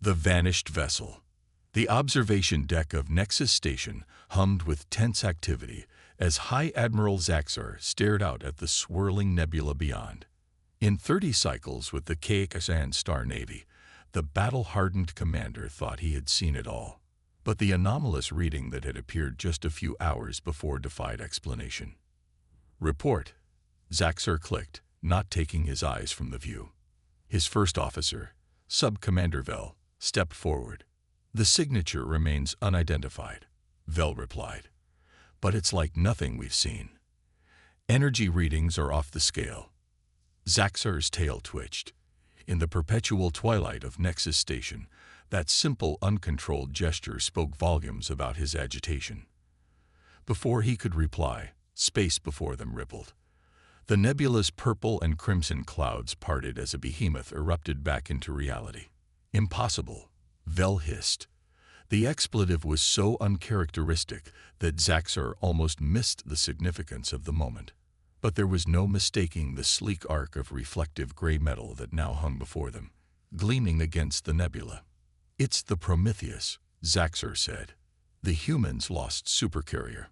The vanished vessel. The observation deck of Nexus Station hummed with tense activity as High Admiral Zaxxar stared out at the swirling nebula beyond. In 30 cycles with the KXAN Star Navy, the battle-hardened commander thought he had seen it all. But the anomalous reading that had appeared just a few hours before defied explanation. "Report," Zaxxar clicked, not taking his eyes from the view. His first officer, Sub-Commander Vel, stepped forward. "The signature remains unidentified," Vel replied. "But it's like nothing we've seen. Energy readings are off the scale." Zaxxar's tail twitched. In the perpetual twilight of Nexus Station, that simple, uncontrolled gesture spoke volumes about his agitation. Before he could reply, space before them rippled. The nebula's purple and crimson clouds parted as a behemoth erupted back into reality. "Impossible," Vel hissed. The expletive was so uncharacteristic that Zaxxar almost missed the significance of the moment. But there was no mistaking the sleek arc of reflective gray metal that now hung before them, gleaming against the nebula. "It's the Prometheus," Zaxxar said. "The humans lost Supercarrier."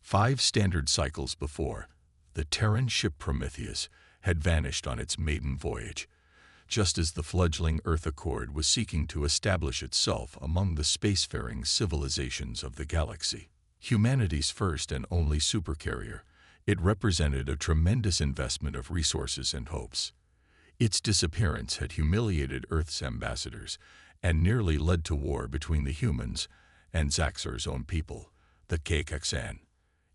5 standard cycles before, the Terran ship Prometheus had vanished on its maiden voyage, just as the fledgling Earth Accord was seeking to establish itself among the spacefaring civilizations of the galaxy. Humanity's first and only supercarrier, it represented a tremendous investment of resources and hopes. Its disappearance had humiliated Earth's ambassadors and nearly led to war between the humans and Zaxxar's own people, the KXAN.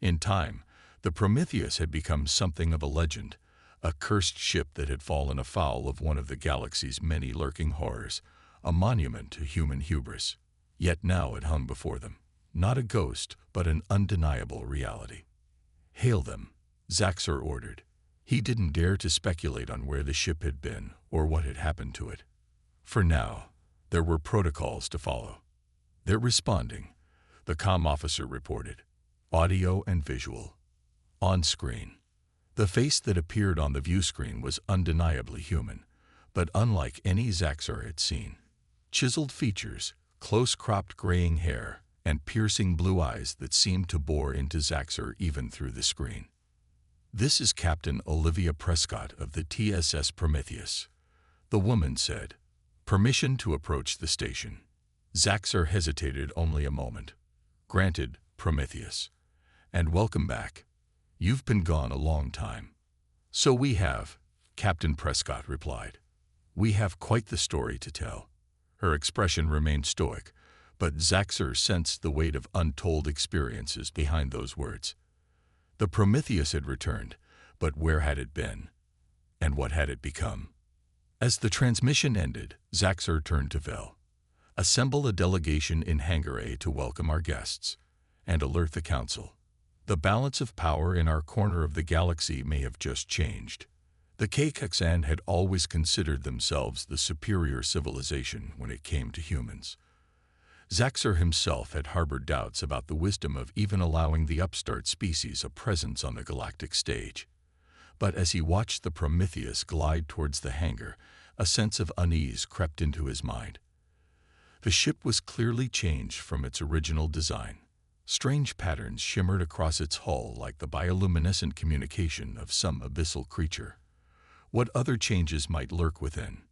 In time, the Prometheus had become something of a legend, a cursed ship that had fallen afoul of one of the galaxy's many lurking horrors, a monument to human hubris. Yet now it hung before them, not a ghost, but an undeniable reality. "Hail them," Zaxxar ordered. He didn't dare to speculate on where the ship had been or what had happened to it. For now, there were protocols to follow. "They're responding," the comm officer reported. "Audio and visual. On screen." The face that appeared on the view screen was undeniably human, but unlike any Zaxxar had seen. Chiseled features, close-cropped graying hair, and piercing blue eyes that seemed to bore into Zaxxar even through the screen. "This is Captain Olivia Prescott of the TSS Prometheus," the woman said. "Permission to approach the station." Zaxxar hesitated only a moment. "Granted, Prometheus. And welcome back. You've been gone a long time." "So we have," Captain Prescott replied. "We have quite the story to tell." Her expression remained stoic, but Zaxxar sensed the weight of untold experiences behind those words. The Prometheus had returned, but where had it been? And what had it become? As the transmission ended, Zaxxar turned to Vel. "Assemble a delegation in Hangar A to welcome our guests, and alert the Council. The balance of power in our corner of the galaxy may have just changed." The KXAN had always considered themselves the superior civilization when it came to humans. Zaxxar himself had harbored doubts about the wisdom of even allowing the upstart species a presence on the galactic stage. But as he watched the Prometheus glide towards the hangar, a sense of unease crept into his mind. The ship was clearly changed from its original design. Strange patterns shimmered across its hull like the bioluminescent communication of some abyssal creature. What other changes might lurk within?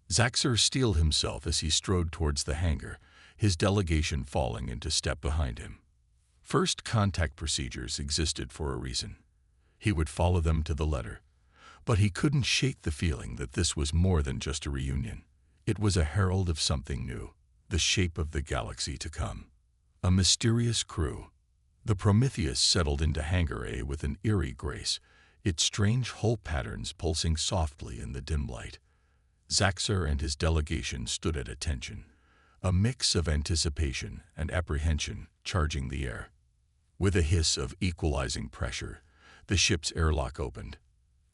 Zaxxar steeled himself as he strode towards the hangar, his delegation falling into step behind him. First contact procedures existed for a reason. He would follow them to the letter. But he couldn't shake the feeling that this was more than just a reunion. It was a herald of something new, the shape of the galaxy to come. A mysterious crew. The Prometheus settled into Hangar A with an eerie grace, its strange hull patterns pulsing softly in the dim light. Zaxxar and his delegation stood at attention, a mix of anticipation and apprehension charging the air. With a hiss of equalizing pressure, the ship's airlock opened.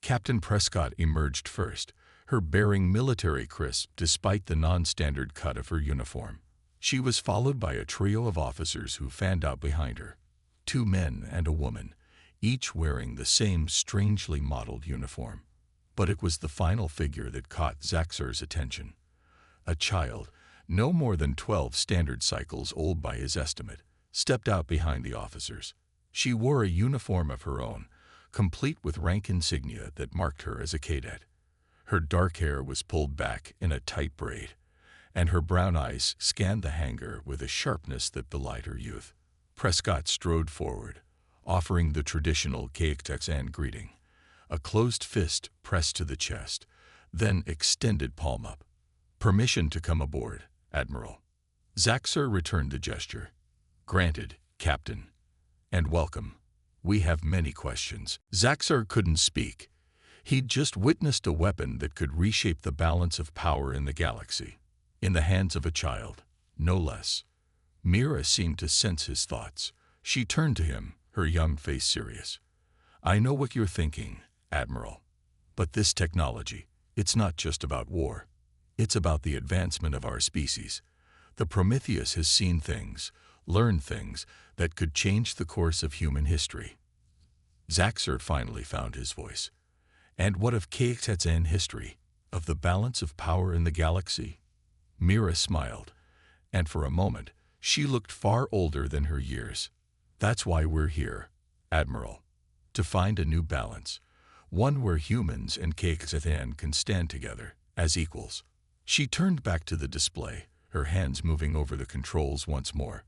Captain Prescott emerged first, her bearing military crisp despite the non-standard cut of her uniform. She was followed by a trio of officers who fanned out behind her, 2 men and a woman, each wearing the same strangely modeled uniform. But it was the final figure that caught Zaxxar's attention. A child, no more than 12 standard cycles old by his estimate, stepped out behind the officers. She wore a uniform of her own, complete with rank insignia that marked her as a cadet. Her dark hair was pulled back in a tight braid, and her brown eyes scanned the hangar with a sharpness that belied her youth. Prescott strode forward, offering the traditional KXN greeting, a closed fist pressed to the chest, then extended palm up. "Permission to come aboard, Admiral." Zaxxer returned the gesture. "Granted, Captain. And welcome. We have many questions." Zaxxer couldn't speak. He'd just witnessed a weapon that could reshape the balance of power in the galaxy, in the hands of a child, no less. Mira seemed to sense his thoughts. She turned to him, her young face serious. "I know what you're thinking, Admiral. But this technology, it's not just about war. It's about the advancement of our species. The Prometheus has seen things, learned things, that could change the course of human history." Zaxxer finally found his voice. "And what of KXN history, of the balance of power in the galaxy?" Mira smiled, and for a moment, she looked far older than her years. "That's why we're here, Admiral. To find a new balance, one where humans and KXN can stand together as equals." She turned back to the display, her hands moving over the controls once more.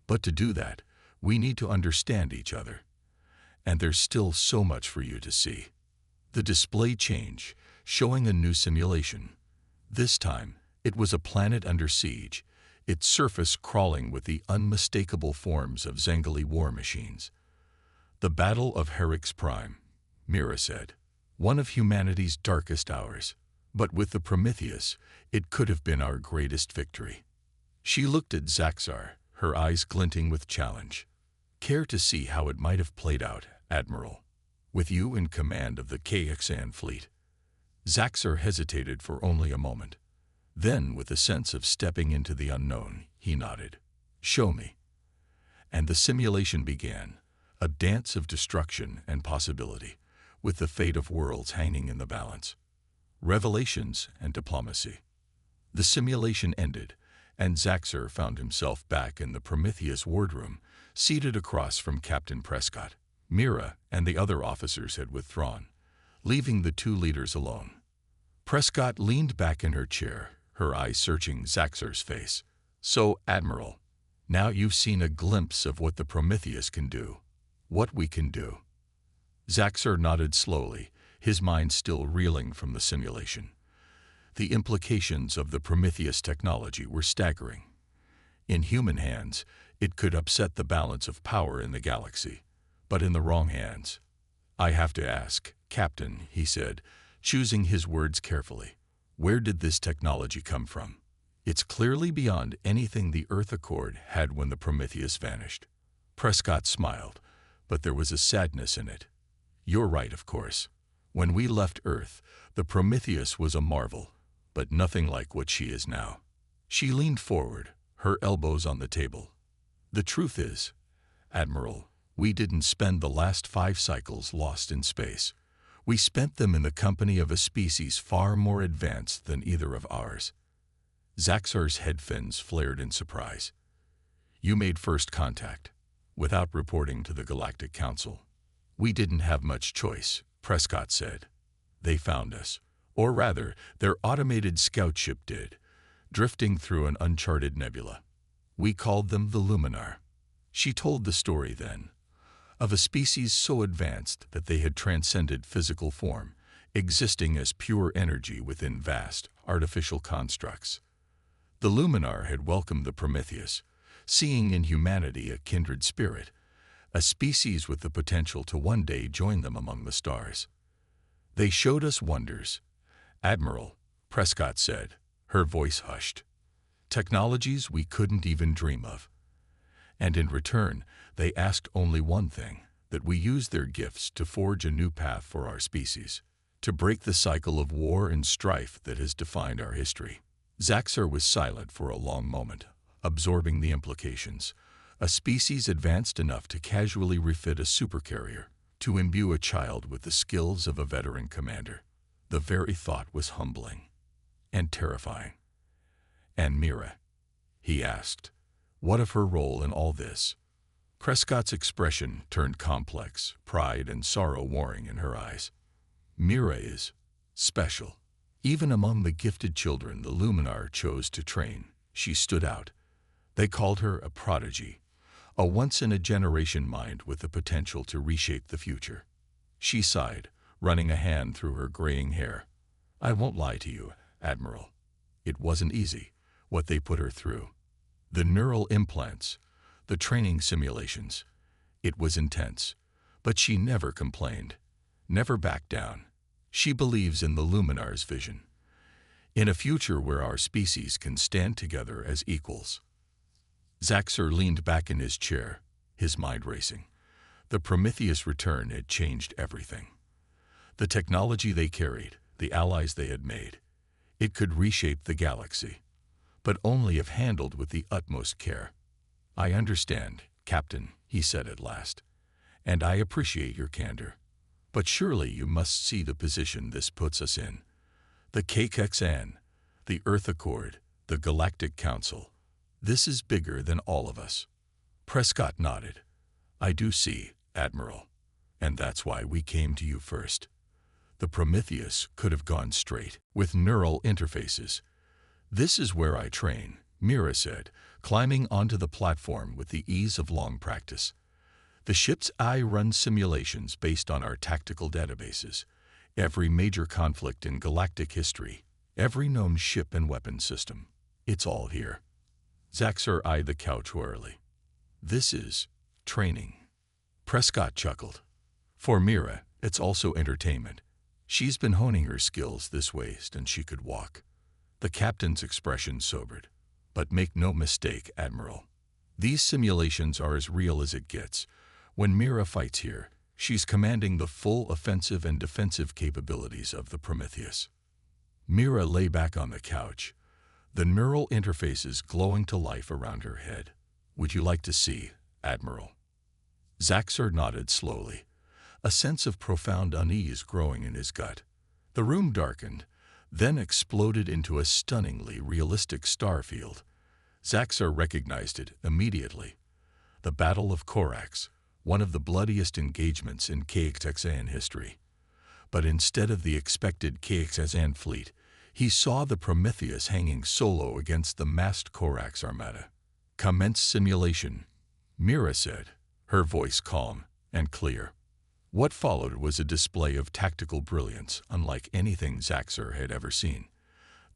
"But to do that, we need to understand each other. And there's still so much for you to see." The display changed, showing a new simulation. This time, it was a planet under siege, its surface crawling with the unmistakable forms of Zengeli war machines. "The Battle of Herix Prime," Mira said. "One of humanity's darkest hours. But with the Prometheus, it could have been our greatest victory." She looked at Zaxxer, her eyes glinting with challenge. "Care to see how it might have played out, Admiral, with you in command of the KXN fleet?" Zaxxer hesitated for only a moment. Then, with a sense of stepping into the unknown, he nodded. "Show me." And the simulation began, a dance of destruction and possibility, with the fate of worlds hanging in the balance. Revelations and diplomacy. The simulation ended, and Zaxxer found himself back in the Prometheus wardroom, seated across from Captain Prescott. Mira and the other officers had withdrawn, leaving the two leaders alone. Prescott leaned back in her chair, her eyes searching Zaxxer's face. "So, Admiral, now you've seen a glimpse of what the Prometheus can do, what we can do." Zaxxer nodded slowly, his mind still reeling from the simulation. The implications of the Prometheus technology were staggering. In human hands, it could upset the balance of power in the galaxy, but in the wrong hands. "I have to ask, Captain," he said, choosing his words carefully, "where did this technology come from? It's clearly beyond anything the Earth Accord had when the Prometheus vanished." Prescott smiled, but there was a sadness in it. "You're right, of course. When we left Earth, the Prometheus was a marvel, but nothing like what she is now." She leaned forward, her elbows on the table. "The truth is, Admiral, we didn't spend the last 5 cycles lost in space. We spent them in the company of a species far more advanced than either of ours." Zaxxer's head fins flared in surprise. "You made first contact, without reporting to the Galactic Council." "We didn't have much choice," Prescott said. "They found us. Or rather, their automated scout ship did, drifting through an uncharted nebula. We called them the Luminar." She told the story then, of a species so advanced that they had transcended physical form, existing as pure energy within vast, artificial constructs. The Luminar had welcomed the Prometheus, seeing in humanity a kindred spirit, a species with the potential to one day join them among the stars. "They showed us wonders, Admiral," Prescott said, her voice hushed. "Technologies we couldn't even dream of. And in return, they asked only one thing, that we use their gifts to forge a new path for our species, to break the cycle of war and strife that has defined our history." Zaxxer was silent for a long moment, absorbing the implications. A species advanced enough to casually refit a supercarrier, to imbue a child with the skills of a veteran commander. The very thought was humbling and terrifying. "And Mira?" he asked. "What of her role in all this?" Prescott's expression turned complex, pride and sorrow warring in her eyes. "Mira is special. Even among the gifted children the Luminar chose to train, she stood out. They called her a prodigy, a once-in-a-generation mind with the potential to reshape the future." She sighed, running a hand through her graying hair. "I won't lie to you, Admiral. It wasn't easy, what they put her through. The neural implants, the training simulations. It was intense, but she never complained, never backed down. She believes in the Luminar's vision, in a future where our species can stand together as equals." Zaxxor leaned back in his chair, his mind racing. The Prometheus return had changed everything. The technology they carried, the allies they had made, it could reshape the galaxy, but only if handled with the utmost care. "I understand, Captain," he said at last, "and I appreciate your candor. But surely you must see the position this puts us in. The KXN, the Earth Accord, the Galactic Council. This is bigger than all of us." Prescott nodded. "I do see, Admiral, and that's why we came to you first. The Prometheus could have gone straight, with neural interfaces. This is where I train," Mira said, climbing onto the platform with the ease of long practice. "The ship's eye runs simulations based on our tactical databases. Every major conflict in galactic history, every known ship and weapon system. It's all here." Zaxxor eyed the couch warily. "This is training." Prescott chuckled. "For Mira, it's also entertainment. She's been honing her skills this way since she could walk." The captain's expression sobered. "But make no mistake, Admiral. These simulations are as real as it gets. When Mira fights here, she's commanding the full offensive and defensive capabilities of the Prometheus." Mira lay back on the couch, the neural interfaces glowing to life around her head. "Would you like to see, Admiral?" Zaxxor nodded slowly, a sense of profound unease growing in his gut. The room darkened, then exploded into a stunningly realistic star field. Zaxxor recognized it immediately. The Battle of Corax, one of the bloodiest engagements in KXN history. But instead of the expected KXN fleet, he saw the Prometheus hanging solo against the massed Corax armada. "Commence simulation," Mira said, her voice calm and clear. What followed was a display of tactical brilliance unlike anything Zaxxor had ever seen.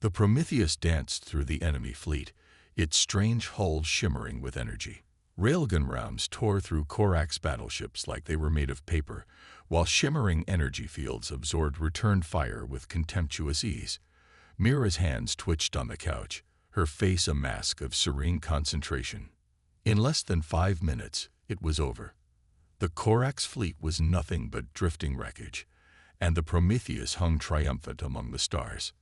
The Prometheus danced through the enemy fleet, its strange hull shimmering with energy. Railgun rounds tore through Corax battleships like they were made of paper, while shimmering energy fields absorbed return fire with contemptuous ease. Mira's hands twitched on the couch, her face a mask of serene concentration. In less than 5 minutes, it was over. The Corax fleet was nothing but drifting wreckage, and the Prometheus hung triumphant among the stars.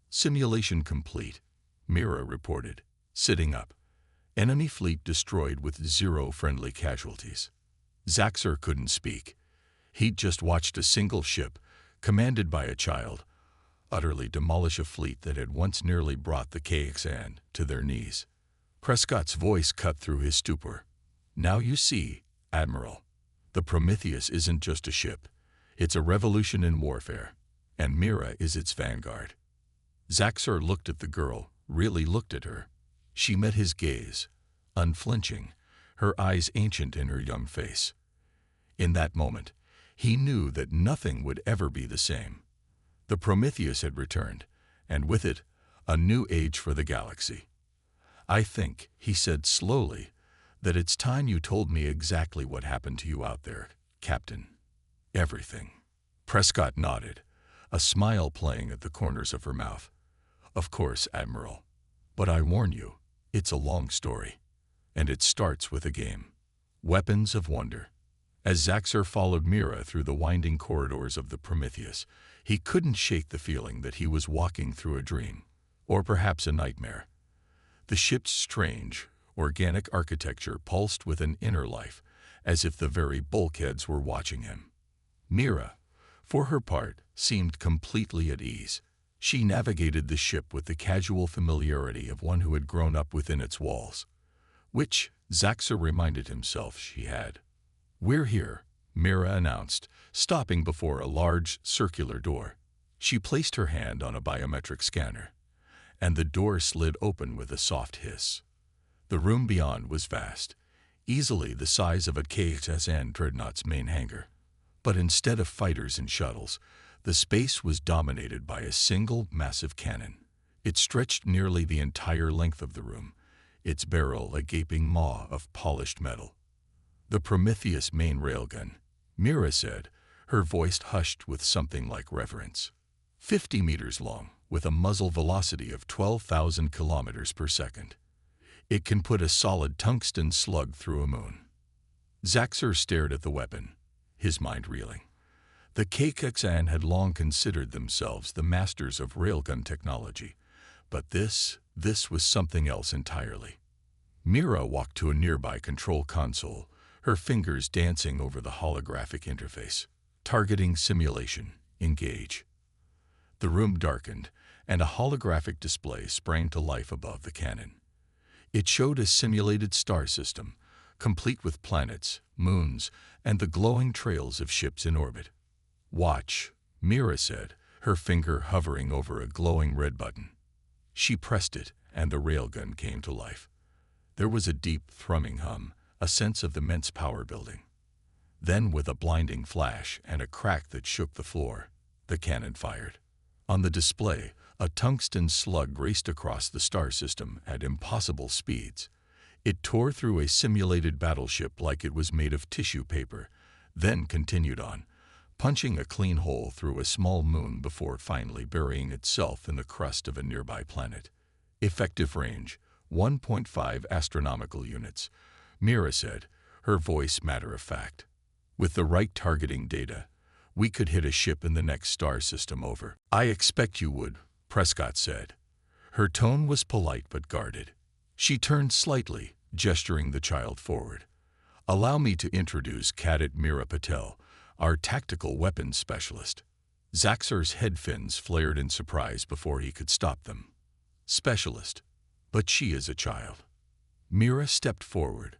"Simulation complete," Mira reported, sitting up. "Enemy fleet destroyed with 0 friendly casualties." Zaxxor couldn't speak. He'd just watched a single ship, commanded by a child, utterly demolish a fleet that had once nearly brought the KXN to their knees. Prescott's voice cut through his stupor. "Now you see, Admiral, the Prometheus isn't just a ship. It's a revolution in warfare, and Mira is its vanguard." Zaxxor looked at the girl, really looked at her. She met his gaze, unflinching, her eyes ancient in her young face. In that moment, he knew that nothing would ever be the same. The Prometheus had returned, and with it, a new age for the galaxy. "I think," he said slowly, "that it's time you told me exactly what happened to you out there, Captain." "Everything." Prescott nodded, a smile playing at the corners of her mouth. "Of course, Admiral. But I warn you, it's a long story. And it starts with a game. Weapons of Wonder." As Zaxxor followed Mira through the winding corridors of the Prometheus, he couldn't shake the feeling that he was walking through a dream, or perhaps a nightmare. The ship's strange, organic architecture pulsed with an inner life, as if the very bulkheads were watching him. Mira, for her part, seemed completely at ease. She navigated the ship with the casual familiarity of one who had grown up within its walls, which Zaxxor reminded himself she had. "We're here," Mira announced, stopping before a large, circular door. She placed her hand on a biometric scanner, and the door slid open with a soft hiss. The room beyond was vast, easily the size of a KXSN dreadnought's main hangar. But instead of fighters and shuttles, the space was dominated by a single massive cannon. It stretched nearly the entire length of the room, its barrel a gaping maw of polished metal. "The Prometheus main railgun," Mira said, her voice hushed with something like reverence. 50 meters long, with a muzzle velocity of 12,000 kilometers per second. It can put a solid tungsten slug through a moon. Zaxxor stared at the weapon, his mind reeling. The KXSN had long considered themselves the masters of railgun technology, but this was something else entirely. Mira walked to a nearby control console, her fingers dancing over the holographic interface. "Targeting simulation. Engage." The room darkened, and a holographic display sprang to life above the cannon. It showed a simulated star system, complete with planets, moons, and the glowing trails of ships in orbit. "Watch," Mira said, her finger hovering over a glowing red button. She pressed it, and the railgun came to life. There was a deep, thrumming hum, a sense of immense power building. Then, with a blinding flash and a crack that shook the floor, the cannon fired. On the display, a tungsten slug raced across the star system at impossible speeds. It tore through a simulated battleship like it was made of tissue paper, then continued on, punching a clean hole through a small moon before finally burying itself in the crust of a nearby planet. "Effective range, 1.5 astronomical units," Mira said, her voice matter-of-fact. "With the right targeting data, we could hit a ship in the next star system over." "I expect you would," Prescott said. Her tone was polite but guarded. She turned slightly, gesturing the child forward. "Allow me to introduce Cadet Mira Patel, our tactical weapons specialist." Zaxxor's head fins flared in surprise before he could stop them. "Specialist? But she is a child." Mira stepped forward,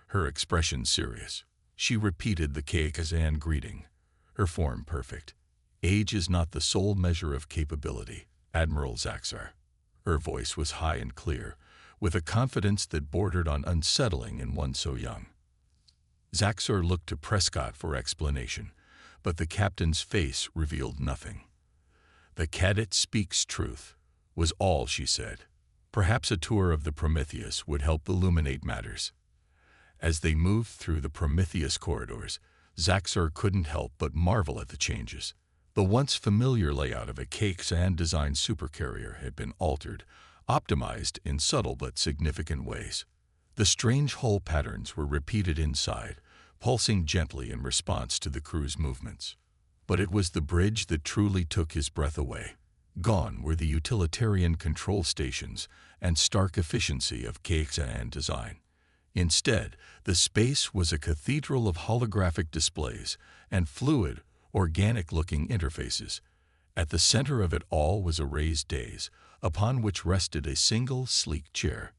her expression serious. She repeated the KXSN greeting, her form perfect. "Age is not the sole measure of capability, Admiral Zaxxor." Her voice was high and clear, with a confidence that bordered on unsettling in one so young. Zaxxor looked to Prescott for explanation, but the captain's face revealed nothing. "The cadet speaks truth," was all she said. Perhaps a tour of the Prometheus would help illuminate matters. As they moved through the Prometheus corridors, Zaxxor couldn't help but marvel at the changes. The once familiar layout of a KXSN-designed supercarrier had been altered, optimized in subtle but significant ways. The strange hull patterns were repeated inside, pulsing gently in response to the crew's movements. But it was the bridge that truly took his breath away. Gone were the utilitarian control stations and stark efficiency of KXSN design. Instead, the space was a cathedral of holographic displays and fluid, organic-looking interfaces. At the center of it all was a raised dais, upon which rested a single, sleek chair.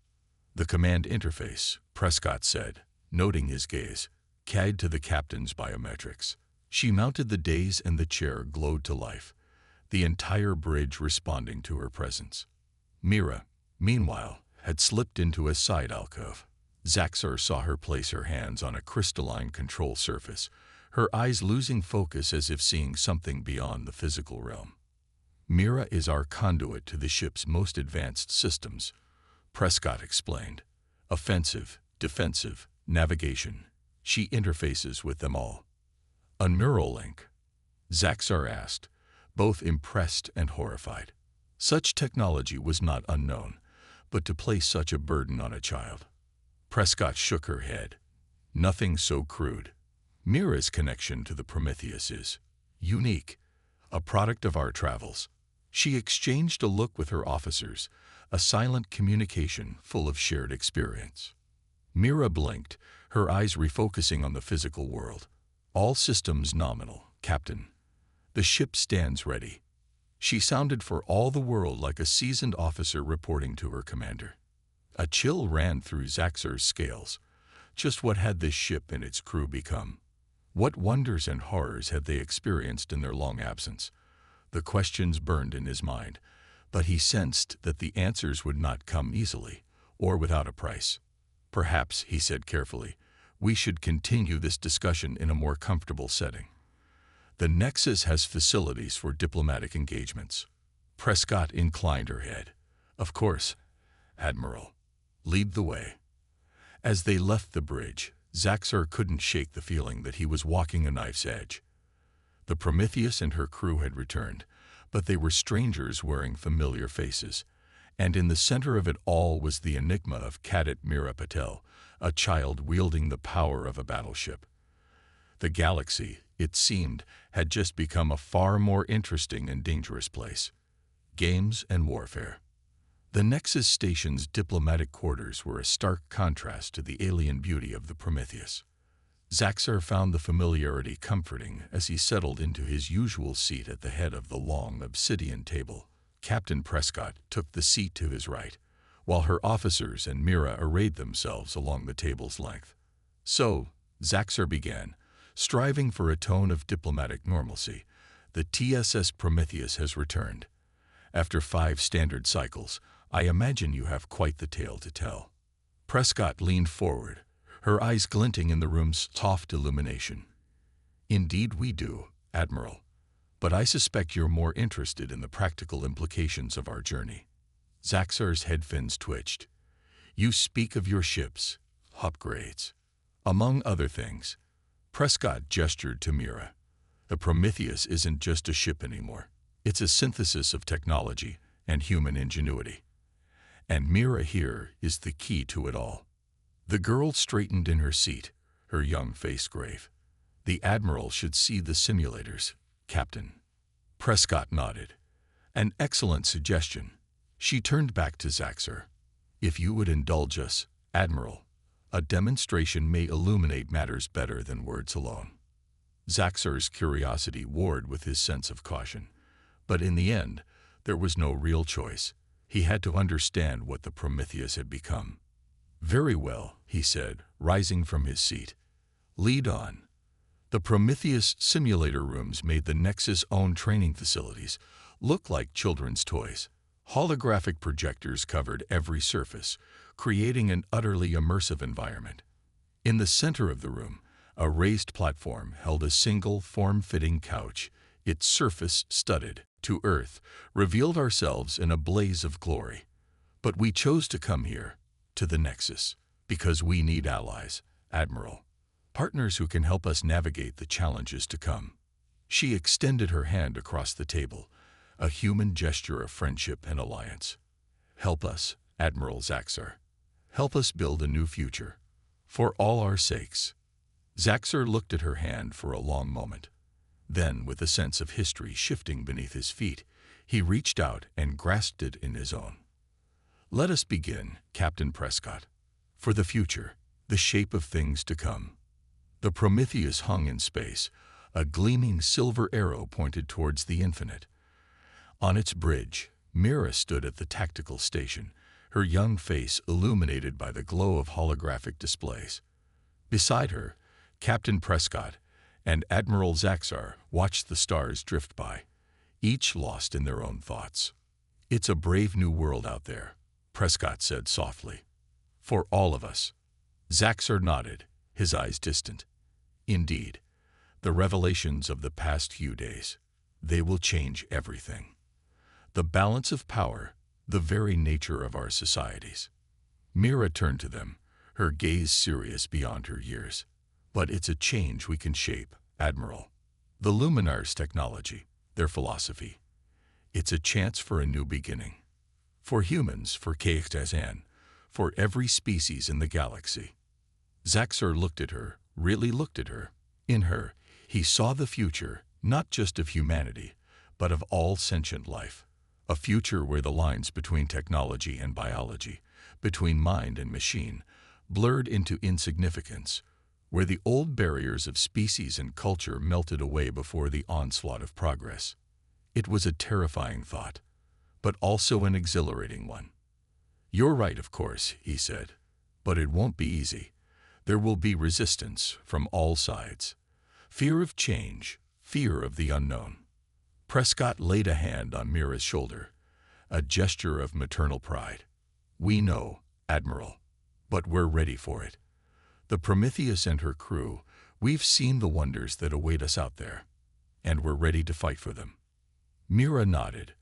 "The command interface," Prescott said, noting his gaze, "CAD to the captain's biometrics." She mounted the dais and the chair glowed to life, the entire bridge responding to her presence. Mira, meanwhile, had slipped into a side alcove. Zaxxor saw her place her hands on a crystalline control surface, her eyes losing focus as if seeing something beyond the physical realm. "Mira is our conduit to the ship's most advanced systems," Prescott explained. "Offensive, defensive, navigation. She interfaces with them all." "A neural link?" Zaxxor asked, both impressed and horrified. Such technology was not unknown, but to place such a burden on a child. Prescott shook her head. "Nothing so crude. Mira's connection to the Prometheus is unique, a product of our travels." She exchanged a look with her officers, a silent communication full of shared experience. Mira blinked, her eyes refocusing on the physical world. "All systems nominal, Captain. The ship stands ready." She sounded for all the world like a seasoned officer reporting to her commander. A chill ran through Zaxxor's scales. Just what had this ship and its crew become? What wonders and horrors had they experienced in their long absence? The questions burned in his mind, but he sensed that the answers would not come easily, or without a price. Perhaps, he said carefully, we should continue this discussion in a more comfortable setting. The Nexus has facilities for diplomatic engagements. Prescott inclined her head. Of course, Admiral. Lead the way. As they left the bridge, Zaxxor couldn't shake the feeling that he was walking a knife's edge. The Prometheus and her crew had returned, but they were strangers wearing familiar faces, and in the center of it all was the enigma of Cadet Mira Patel, a child wielding the power of a battleship. The galaxy, it seemed, had just become a far more interesting and dangerous place. Games and warfare. The Nexus Station's diplomatic quarters were a stark contrast to the alien beauty of the Prometheus. Zaxxor found the familiarity comforting as he settled into his usual seat at the head of the long obsidian table. Captain Prescott took the seat to his right, while her officers and Mira arrayed themselves along the table's length. So, Zaxxor began, striving for a tone of diplomatic normalcy. The TSS Prometheus has returned. After 5 standard cycles, I imagine you have quite the tale to tell. Prescott leaned forward, her eyes glinting in the room's soft illumination. Indeed we do, Admiral. But I suspect you're more interested in the practical implications of our journey. Zaxxor's head fins twitched. You speak of your ships, upgrades. Among other things, Prescott gestured to Mira. The Prometheus isn't just a ship anymore. It's a synthesis of technology and human ingenuity. And Mira here is the key to it all. The girl straightened in her seat, her young face grave. The Admiral should see the simulators, Captain. Prescott nodded. An excellent suggestion. She turned back to Zaxxor. If you would indulge us, Admiral, a demonstration may illuminate matters better than words alone. Zaxxor's curiosity warred with his sense of caution. But in the end, there was no real choice. He had to understand what the Prometheus had become. Very well, he said, rising from his seat. Lead on. The Prometheus simulator rooms made the Nexus' own training facilities look like children's toys. Holographic projectors covered every surface, creating an utterly immersive environment. In the center of the room, a raised platform held a single form-fitting couch, its surface studded to earth, revealed ourselves in a blaze of glory. But we chose to come here, to the Nexus, because we need allies, Admiral. Partners who can help us navigate the challenges to come. She extended her hand across the table, a human gesture of friendship and alliance. Help us, Admiral Zaxxor. Help us build a new future. For all our sakes. Zaxxor looked at her hand for a long moment. Then, with a sense of history shifting beneath his feet, he reached out and grasped it in his own. Let us begin, Captain Prescott. For the future, the shape of things to come. The Prometheus hung in space, a gleaming silver arrow pointed towards the infinite. On its bridge, Mira stood at the tactical station, her young face illuminated by the glow of holographic displays. Beside her, Captain Prescott and Admiral Zaxxor watched the stars drift by, each lost in their own thoughts. It's a brave new world out there, Prescott said softly. For all of us. Zaxxor nodded, his eyes distant. Indeed, the revelations of the past few days, they will change everything. The balance of power, the very nature of our societies. Mira turned to them, her gaze serious beyond her years. But it's a change we can shape, Admiral. The Luminar's technology, their philosophy. It's a chance for a new beginning. For humans, for KXSN, for every species in the galaxy. Zaxxor looked at her, really looked at her. In her, he saw the future, not just of humanity, but of all sentient life. A future where the lines between technology and biology, between mind and machine, blurred into insignificance, where the old barriers of species and culture melted away before the onslaught of progress. It was a terrifying thought, but also an exhilarating one. "You're right, of course," he said, "but it won't be easy. There will be resistance from all sides. Fear of change, fear of the unknown." Prescott laid a hand on Mira's shoulder, a gesture of maternal pride. "We know, Admiral, but we're ready for it. The Prometheus and her crew, we've seen the wonders that await us out there, and we're ready to fight for them." Mira nodded,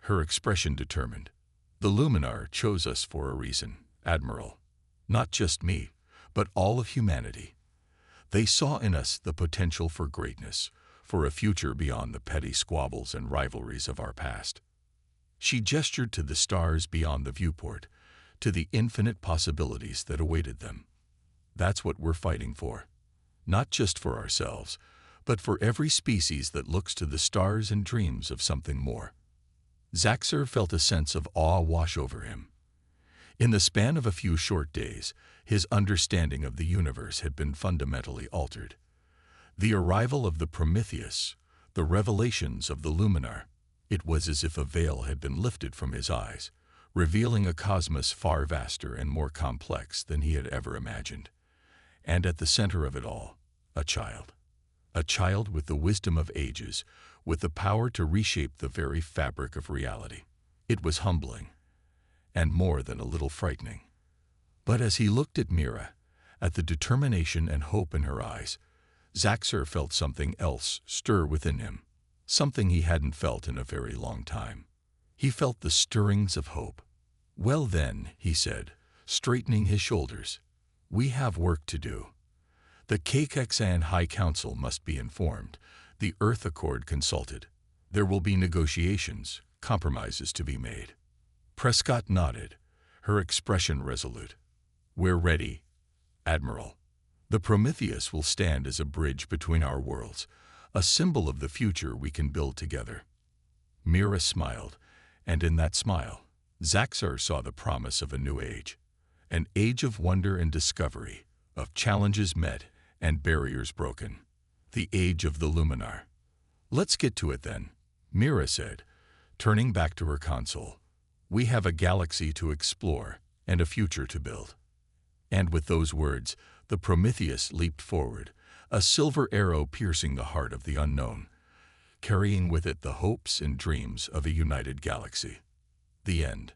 her expression determined. "The Luminar chose us for a reason, Admiral. Not just me, but all of humanity. They saw in us the potential for greatness, for a future beyond the petty squabbles and rivalries of our past." She gestured to the stars beyond the viewport, to the infinite possibilities that awaited them. "That's what we're fighting for. Not just for ourselves, but for every species that looks to the stars and dreams of something more." Zaxxer felt a sense of awe wash over him. In the span of a few short days, his understanding of the universe had been fundamentally altered. The arrival of the Prometheus, the revelations of the Luminar, it was as if a veil had been lifted from his eyes, revealing a cosmos far vaster and more complex than he had ever imagined. And at the center of it all, a child. A child with the wisdom of ages, with the power to reshape the very fabric of reality. It was humbling, and more than a little frightening. But as he looked at Mira, at the determination and hope in her eyes, Zaxxer felt something else stir within him, something he hadn't felt in a very long time. He felt the stirrings of hope. "Well then," he said, straightening his shoulders, "we have work to do. The Kekexan High Council must be informed, the Earth Accord consulted. There will be negotiations, compromises to be made." Prescott nodded, her expression resolute. "We're ready, Admiral. The Prometheus will stand as a bridge between our worlds, a symbol of the future we can build together." Mira smiled, and in that smile, Zaxxer saw the promise of a new age. An age of wonder and discovery, of challenges met and barriers broken. The age of the Luminar. "Let's get to it then," Mira said, turning back to her console. "We have a galaxy to explore and a future to build." And with those words, the Prometheus leaped forward, a silver arrow piercing the heart of the unknown, carrying with it the hopes and dreams of a united galaxy. The end.